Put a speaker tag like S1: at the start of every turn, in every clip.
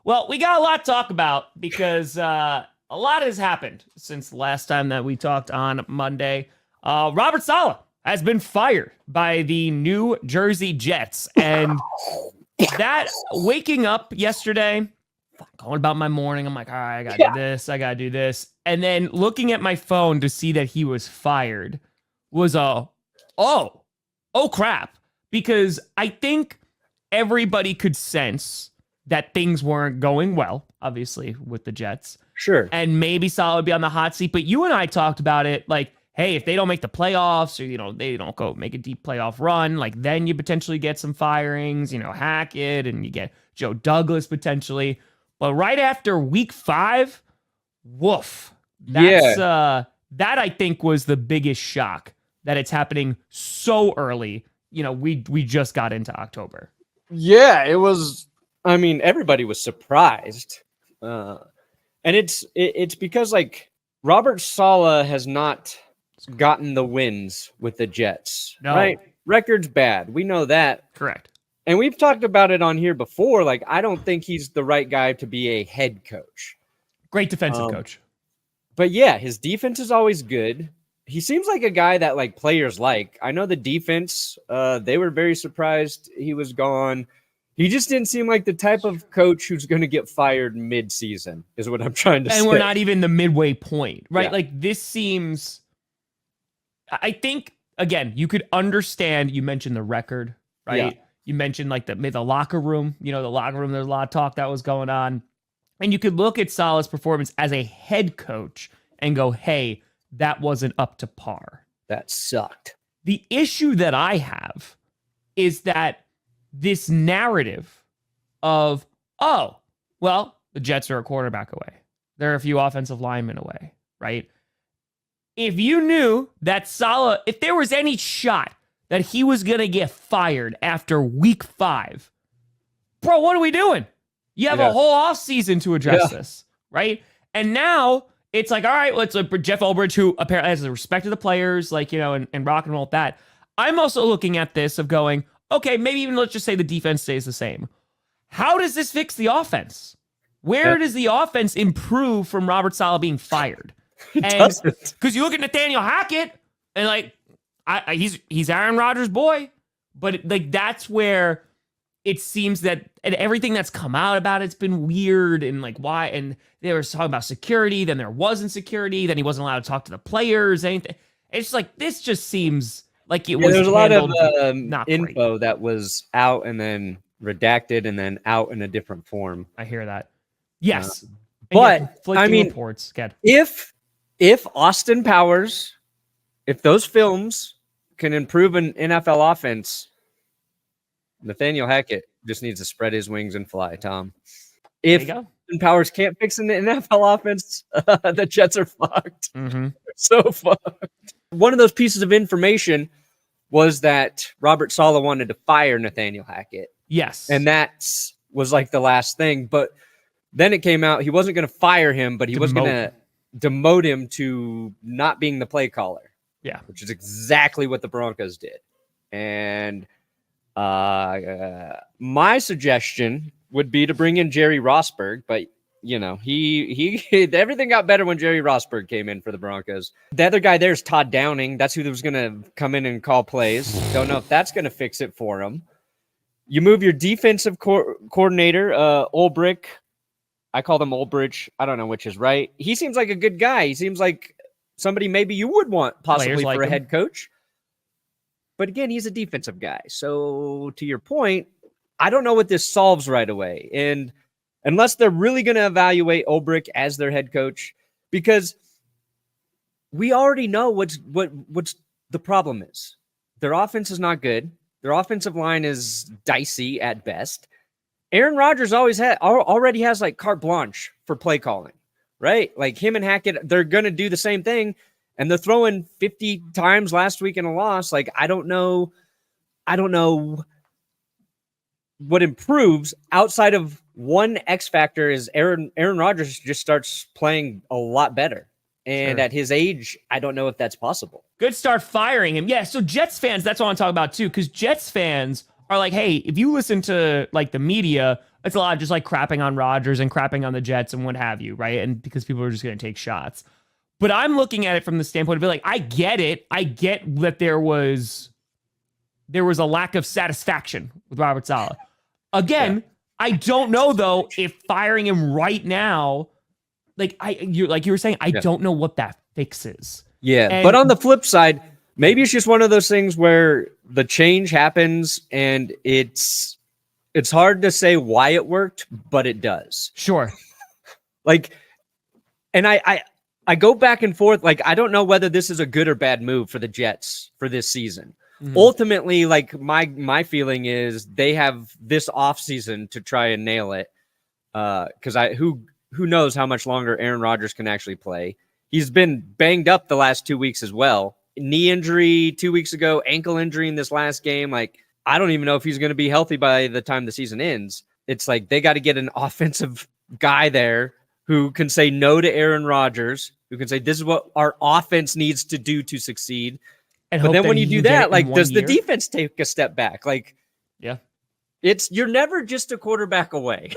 S1: Well, we got a lot to talk about because a lot has happened since the last time that we talked on Monday. Robert Saleh has been fired by the New Jersey Jets. And that waking up yesterday, going about my morning, I'm like, all right, I got to do this. I got to do this. And then looking at my phone to see that he was fired was oh crap. Because I think everybody could sense that things weren't going well, obviously, with the Jets.
S2: Sure.
S1: And maybe Saleh would be on the hot seat. But you and I talked about it like, hey, if they don't make the playoffs or, they don't go make a deep playoff run, like then you potentially get some firings, Hackett and you get Joe Douglas potentially. But right after week 5, woof. That's that I think was the biggest shock that it's happening so early. We just got into October.
S2: Yeah, it was. I mean, everybody was surprised, and it's because like Robert Saleh has not gotten the wins with the Jets, right? Record's bad. We know that.
S1: Correct.
S2: And we've talked about it on here before. Like, I don't think he's the right guy to be a head coach.
S1: Great defensive coach.
S2: But yeah, his defense is always good. He seems like a guy that like players like. I know the defense, they were very surprised he was gone. He just didn't seem like the type of coach who's going to get fired mid-season, is what I'm trying to say.
S1: And we're not even the midway point, right?
S2: Yeah.
S1: Like, this seems... I think, again, you could understand, you mentioned the record, right?
S2: Yeah.
S1: You mentioned, like, the locker room. The locker room, there's a lot of talk that was going on. And you could look at Saleh's performance as a head coach and go, hey, that wasn't up to par.
S2: That sucked.
S1: The issue that I have is that this narrative of, oh, well, the Jets are a quarterback away. They're a few offensive linemen away, right? If you knew that Saleh, if there was any shot that he was going to get fired after week 5, bro, what are we doing? You have a whole offseason to address this, right? And now it's like, all right, let's Jeff Ulbrich, who apparently has the respect of the players, like, and rock and roll with that. I'm also looking at this of going, okay, maybe even let's just say the defense stays the same. How does this fix the offense? Where does the offense improve from Robert Saleh being fired? And because you look at Nathaniel Hackett and like, he's Aaron Rodgers' boy, but like that's where it seems that and everything that's come out about it's been weird and like why and they were talking about security, then there wasn't security, then he wasn't allowed to talk to the players, anything. It's like this just seems like it was.
S2: There's a lot of
S1: info
S2: great. That was out and then redacted and then out in a different form.
S1: I hear that. Yes,
S2: but I mean,
S1: reports. Good.
S2: If Austin Powers, if those films can improve an NFL offense, Nathaniel Hackett just needs to spread his wings and fly, Tom. If Austin Powers can't fix an NFL offense, the Jets are fucked.
S1: Mm-hmm.
S2: So fucked. One of those pieces of information was that Robert Saleh wanted to fire Nathaniel Hackett.
S1: Yes.
S2: And that was like the last thing. But then it came out he wasn't going to fire him, but he was going to demote him to not being the play caller.
S1: Yeah.
S2: Which is exactly what the Broncos did. And my suggestion would be to bring in Jerry Rosburg, but he everything got better when Jerry Rosburg came in for the Broncos. The other guy there is Todd Downing. That's who was going to come in and call plays. Don't know if that's going to fix it for him. You move your defensive coordinator, Ulbrich. I call him Ulbrich. I don't know which is right. He seems like a good guy. He seems like somebody maybe you would want possibly for a head coach. But again, he's a defensive guy. So to your point, I don't know what this solves right away. And unless they're really going to evaluate Ulbrich as their head coach, because we already know what's the problem is. Their offense is not good. Their offensive line is dicey at best. Aaron Rodgers already has like carte blanche for play calling, right? Like him and Hackett, they're going to do the same thing. And they're throwing 50 times last week in a loss. Like, I don't know what improves outside of one X factor is Aaron Rodgers just starts playing a lot better. And at his age, I don't know if that's possible.
S1: Good start firing him. Yeah, so Jets fans, that's what I want to talk about too, because Jets fans are like, hey, if you listen to like the media, it's a lot of just like crapping on Rodgers and crapping on the Jets and what have you, right? And because people are just going to take shots. But I'm looking at it from the standpoint of like, I get it. I get that there was a lack of satisfaction with Robert Saleh. Again, I don't know though if firing him right now, like you were saying, I don't know what that fixes.
S2: Yeah,
S1: And-
S2: but on the flip side, maybe it's just one of those things where the change happens and it's hard to say why it worked, but it does.
S1: Sure.
S2: Like, and I go back and forth. Like, I don't know whether this is a good or bad move for the Jets for this season.
S1: Mhm.
S2: Ultimately, like my feeling is they have this offseason to try and nail it. Because who knows how much longer Aaron Rodgers can actually play. He's been banged up the last 2 weeks as well. Knee injury 2 weeks ago, ankle injury in this last game. Like, I don't even know if he's going to be healthy by the time the season ends. It's like they got to get an offensive guy there who can say no to Aaron Rodgers, who can say this is what our offense needs to do to succeed.
S1: And
S2: But
S1: hope
S2: then
S1: that
S2: when you
S1: he
S2: do
S1: can get it
S2: that,
S1: in
S2: like,
S1: 1
S2: does the
S1: year.
S2: defense take a step back? Like,
S1: Yeah.
S2: you're never just a quarterback away.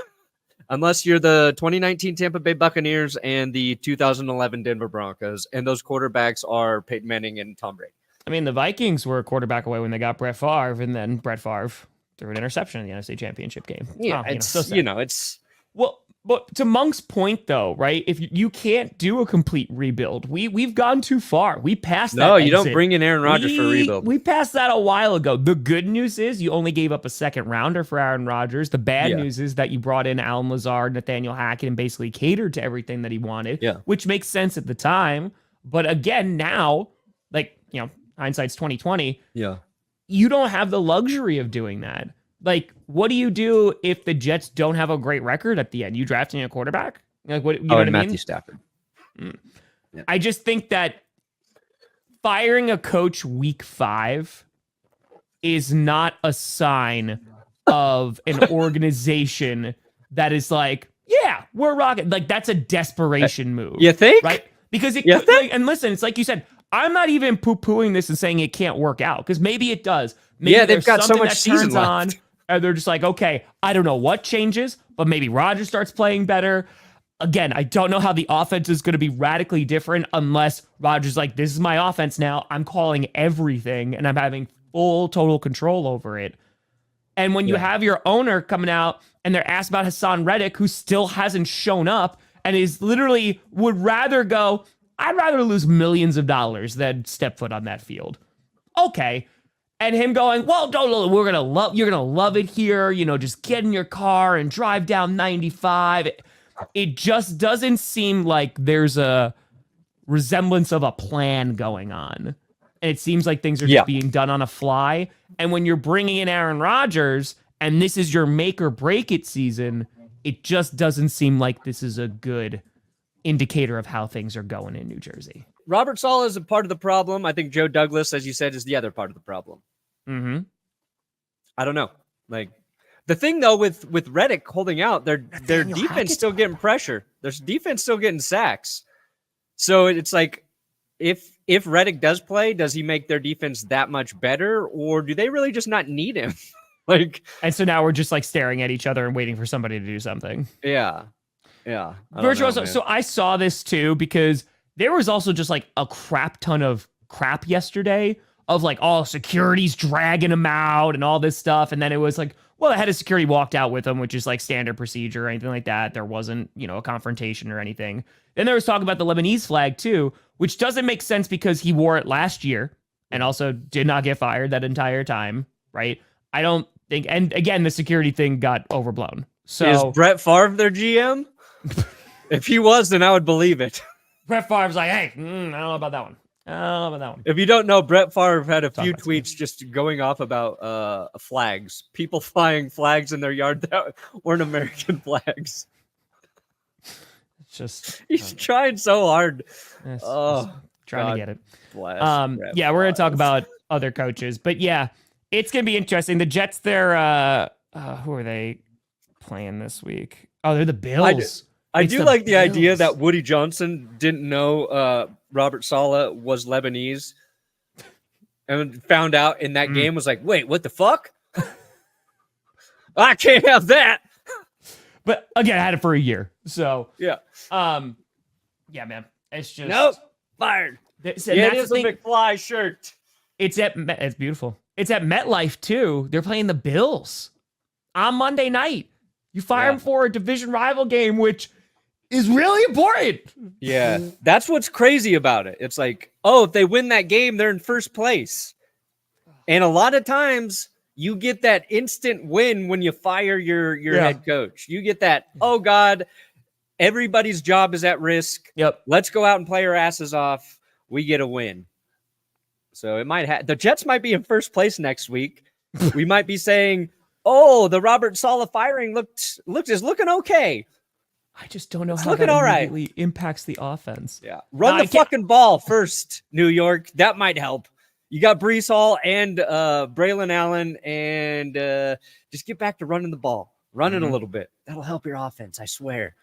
S2: Unless you're the 2019 Tampa Bay Buccaneers and the 2011 Denver Broncos, and those quarterbacks are Peyton Manning and Tom Brady.
S1: I mean, the Vikings were a quarterback away when they got Brett Favre, and then Brett Favre threw an interception in the NFC Championship game.
S2: Yeah,
S1: Oh,
S2: it's
S1: so sad.
S2: it's
S1: Well, but to Monk's point, though, right? If you can't do a complete rebuild, we've gone too far. We passed that.
S2: no, you don't
S1: exit.
S2: bring in Aaron Rodgers for a rebuild.
S1: We passed that a while ago. The good news is you only gave up a second rounder for Aaron Rodgers. The bad news is that you brought in Alan Lazard, Nathaniel Hackett, and basically catered to everything that he wanted, which makes sense at the time. But again, now, like, hindsight's 2020.
S2: Yeah.
S1: You don't have the luxury of doing that. Like, what do you do if the Jets don't have a great record at the end? You drafting a quarterback? Like, what? You know what I
S2: Matthew
S1: mean?
S2: Stafford.
S1: I just think that firing a coach week 5 is not a sign of an organization that is like, yeah, we're rocking. Like, that's a desperation move.
S2: You think?
S1: Right? Because it
S2: You
S1: could,
S2: think?
S1: and listen, it's like you said, I'm not even poo-pooing this and saying it can't work out, because maybe it does. Maybe
S2: Yeah, they've
S1: there's
S2: got so
S1: something
S2: much
S1: that
S2: season
S1: turns
S2: left.
S1: on, and they're just like, okay, I don't know what changes, but maybe Rodgers starts playing better. Again, I don't know how the offense is going to be radically different unless Rodgers like, this is my offense now. I'm calling everything, and I'm having full total control over it. And when you have your owner coming out and they're asked about Hassan Reddick, who still hasn't shown up and is literally would rather go, I'd rather lose millions of dollars than step foot on that field. Okay. And him going, well, you're going to love it here. Just get in your car and drive down 95. It just doesn't seem like there's a resemblance of a plan going on. And it seems like things are just being done on a fly. And when you're bringing in Aaron Rodgers and this is your make or break it season, it just doesn't seem like this is a good indicator of how things are going in New Jersey.
S2: Robert Saleh is a part of the problem. I think Joe Douglas, as you said, is the other part of the problem.
S1: Mm-hmm.
S2: I don't know. Like, the thing though with Reddick holding out, their defense
S1: Hackett's
S2: still getting pressure. Their defense still getting sacks. So it's like, if Reddick does play, does he make their defense that much better, or do they really just not need him? Like,
S1: and so now we're just like staring at each other and waiting for somebody to do something.
S2: yeah. I don't
S1: Virtuoso.
S2: know, man.
S1: So I saw this too, because there was also just like a crap ton of crap yesterday of like, all security's dragging him out and all this stuff. And then it was like, well, the head of security walked out with him, which is like standard procedure or anything like that. There wasn't, a confrontation or anything. Then there was talk about the Lebanese flag too, which doesn't make sense because he wore it last year and also did not get fired that entire time, right? I don't think, and again, the security thing got overblown. So
S2: is Brett Favre their GM? If he was, then I would believe it.
S1: Brett Favre's like, hey, I don't know about that one. I don't know about that one.
S2: If you don't know, Brett Favre had a
S1: Talk
S2: few
S1: about
S2: tweets just going off about flags, people flying flags in their yard that weren't American flags.
S1: It's just
S2: He's trying so hard.
S1: it's
S2: Oh,
S1: trying
S2: God
S1: to get it.
S2: bless Brett
S1: Yeah, we're gonna talk
S2: Favre.
S1: about other coaches, but yeah, it's gonna be interesting. The Jets, they're who are they playing this week? Oh, they're the Bills.
S2: I
S1: It's
S2: do
S1: the
S2: like the idea
S1: Bills.
S2: that Woody Johnson didn't know Robert Saleh was Lebanese and found out in that game, was like, wait, what the fuck? I can't have that.
S1: But again, I had it for a year. So
S2: Yeah.
S1: yeah, man. It's just
S2: Nope. Fired.
S1: That's
S2: Yeah, it
S1: the
S2: is a
S1: thing.
S2: McFly shirt.
S1: It's beautiful. It's at MetLife too. They're playing the Bills on Monday night. You fire
S2: Yeah.
S1: them for a division rival game, which is really important.
S2: Yeah, that's what's crazy about it. It's like, oh, if they win that game, they're in first place. And a lot of times you get that instant win when you fire your
S1: Yeah.
S2: head coach. You get that, oh God, everybody's job is at risk.
S1: Yep.
S2: Let's go out and play our asses off. We get a win. So it might have the Jets might be in first place next week. We might be saying, oh, the Robert Saleh firing is looking okay.
S1: I just don't know
S2: It's
S1: how
S2: looking
S1: that
S2: all right.
S1: immediately impacts the offense.
S2: Yeah. Run
S1: No, I
S2: the
S1: can't-
S2: fucking ball first, New York. That might help. You got Brees Hall and Braylon Allen, and just get back to running the ball. Run it a little bit. That'll help your offense, I swear.